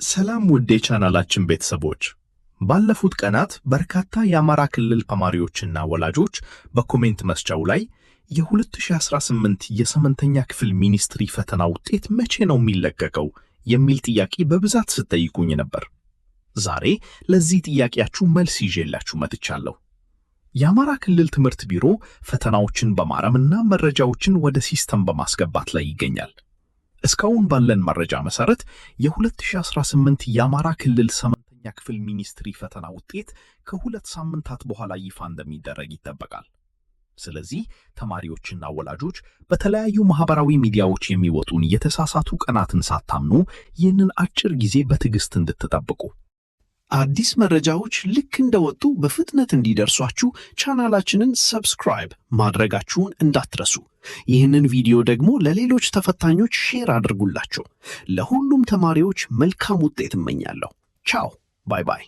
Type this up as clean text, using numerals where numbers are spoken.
ሰላም ውድ የቻናላችን ቤተሰቦች፣ ባለፉት ቀናት በርካታ የአማራ ክልል ተማሪዎችና ወላጆች በኮሜንት መስጫው ላይ የ2018 የስምንተኛ ክፍል ሚኒስትሪ ፈተና ውጤት መቼ ነው የሚለቀቀው የሚል ጥያቄ በብዛት ስትጠይቁኝ ነበር። ዛሬ ለዚህ ጥያቄያችሁ መልስ ይዤላችሁ መጥቻለሁ። የአማራ ክልል ትምህርት ቢሮ ፈተናዎችን በማረምና መረጃዎችን ወደ ሲስተም በማስገባት ላይ ይገኛል። እስካሁን ባለን መረጃ መሰረት የ2018 የአማራ ክልል ስምንተኛ ክፍል ሚኒስትሪ ፈተና ውጤት ከ2 ሳምንታት በኋላ ይፋ እንደሚደረግ ይጠበቃል። ስለዚህ ተማሪዎችና ወላጆች በተለያዩ ማህበራዊ ሚዲያዎች የሚወጡን የተሳሳቱ ቀናትን ሳታምኑ ይህንን አጭር ጊዜ በትዕግስት እንድትጠብቁ። አዲስ መረጃዎች ልክ እንደወጡ በፍጥነት እንዲደርሷችሁ ቻናላችንን ሰብስክራይብ ማድረጋችሁን እንዳትረሱ። ይህንን ቪዲዮ ደግሞ ለሌሎች ተፈታኞች ሼር አድርጉላቸው። ለሁሉም ተማሪዎች መልካም ውጤት እመኛለሁ። ቻው፣ ባይ ባይ።